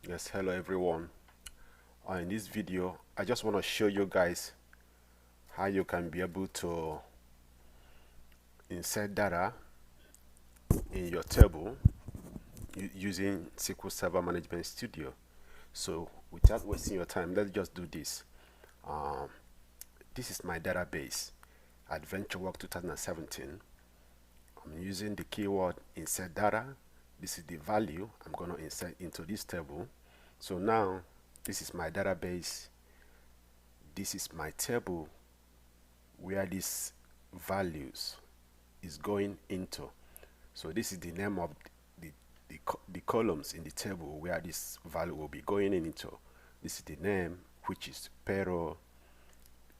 Yes, hello everyone. In this video, I just want to show you guys how you can be able to insert data in your table using SQL Server Management Studio. So, without wasting your time, let's just do this. Um, this is my database, Adventure Work 2017. I'm using the keyword insert data. This is the value I'm going to insert into this table. So now, this is my database. This is my table where these values is going into. So this is the name of the columns in the table where this value will be going into. This is the name, which is payroll,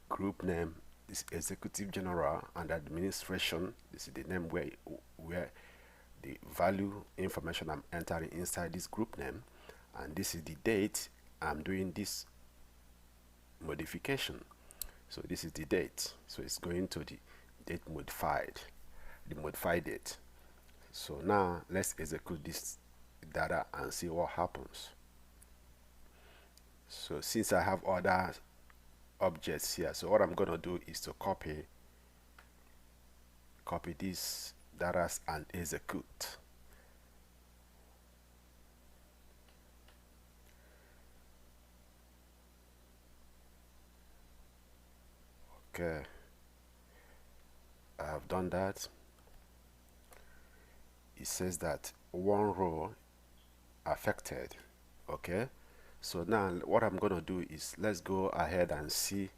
group name, this executive general and administration. This is the name where the value information I'm entering inside this group name, and this is the date I'm doing this modification. So this is the date, so it's going to the date modified, the modified date. So now let's execute this data and see what happens. So since I have other objects here, so what I'm going to do is to copy these data and execute. Okay, I have done that. It says that one row affected. Okay, so now what I'm going to do is let's go ahead and see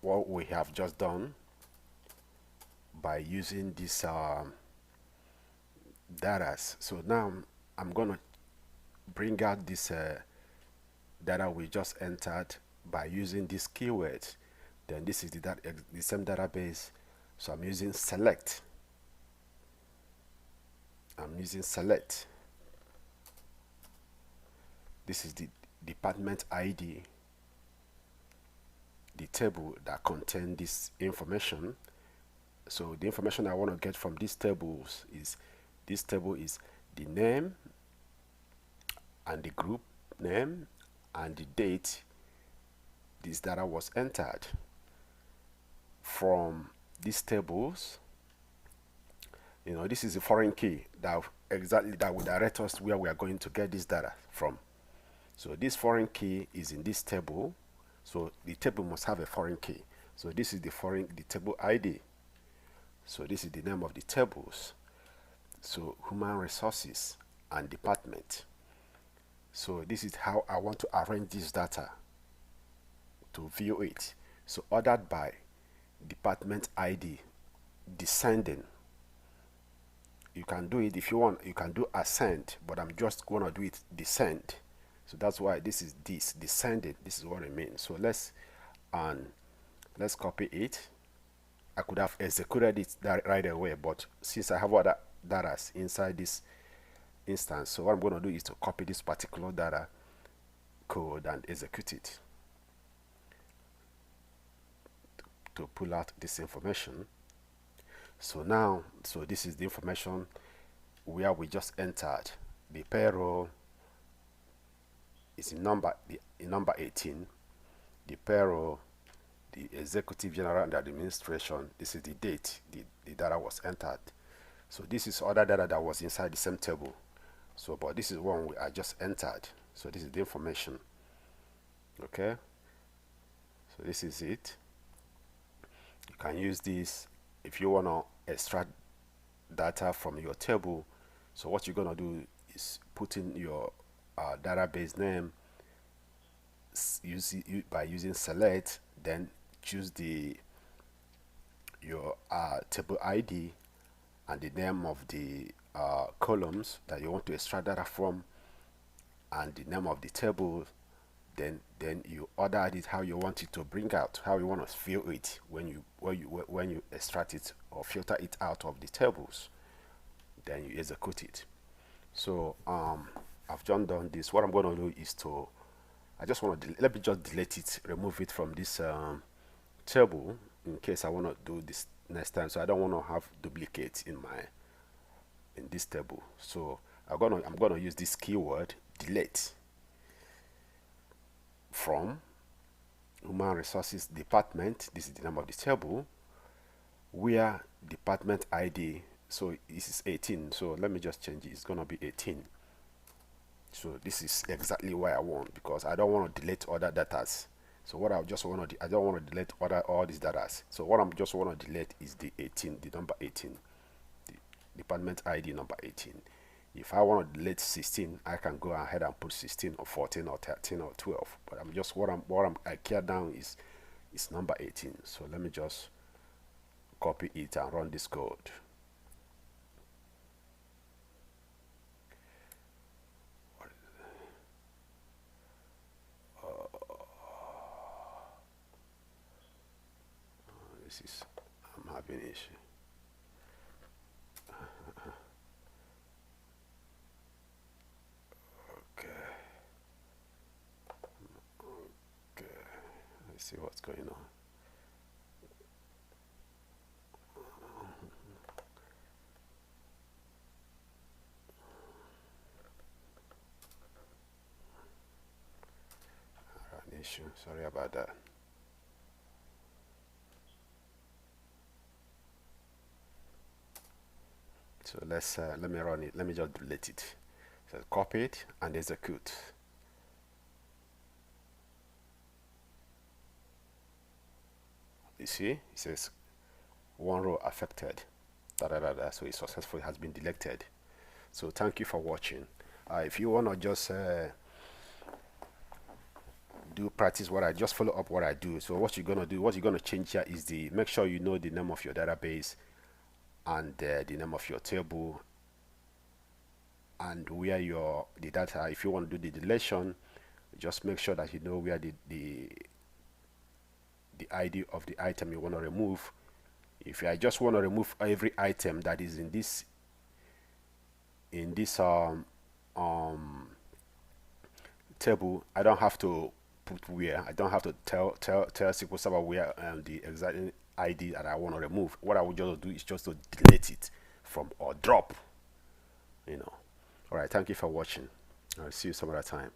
what we have just done by using this data. So now I'm going to bring out this data we just entered by using this keyword. Then this is the same database, so I'm using select. This is the department ID, the table that contains this information. So the information I want to get from these tables is, this table is the name and the group name and the date this data was entered. From these tables, this is a foreign key that will direct us where we are going to get this data from. So this foreign key is in this table, so the table must have a foreign key. So this is the table ID. So this is the name of the tables. So human resources and department. So this is how I want to arrange this data to view it. So ordered by department ID, descending. You can do it if you want, you can do ascend, but I'm just going to do it descend. So that's why this is descended. This is what it means. So let's copy it. I could have executed it right away, but since I have other data inside this instance, so what I'm going to do is to copy this particular data code and execute it to pull out this information. So now, so this is the information where we just entered. The payroll is in number 18. The payroll, the executive general and the administration, this is the date the data was entered. So this is other data that was inside the same table. So but this is one I just entered. So this is the information. Okay, so this is it. You can use this if you want to extract data from your table. So what you're going to do is put in your database name by using select, then choose your table ID and the name of the columns that you want to extract data from and the name of the table. Then you order it how you want it to bring out, how you want to view it when you extract it or filter it out of the tables. Then you execute it. So I've just done this. What I'm going to do is I just want to let me just delete it, remove it from this table in case I want to do this next time. So I don't want to have duplicates in this table. So I'm gonna use this keyword delete from human resources department. This is the name of the table, where department ID, so this is 18, so let me just change it. It's gonna be 18. So this is exactly what I want, because I don't want to delete other datas. So what I just want to I don't want to delete all these datas. So what I'm just want to delete is the 18, the number 18, the department ID number 18. If I want to delete 16, I can go ahead and put 16 or 14 or 13 or 12. But I'm just I care down is number 18. So let me just copy it and run this code. This is, I'm having issue. Okay. Okay. Let's see what's going on. An issue. Sorry about that. So let me run it. Let me just delete it. So copy it and execute. You see, it says one row affected. Da, da, da, da. So it successfully has been deleted. So thank you for watching. If you want to just do practice what I just follow up what I do. So what you're gonna do, what you're gonna change here is the make sure you know the name of your database and the name of your table, and where the data. If you want to do the deletion, just make sure that you know where the ID of the item you want to remove. If I just want to remove every item that is in this table, I don't have to put where. I don't have to tell SQL Server where the exact ID that I want to remove. What I would just do is just to delete it from or drop. All right, thank you for watching. I'll see you some other time.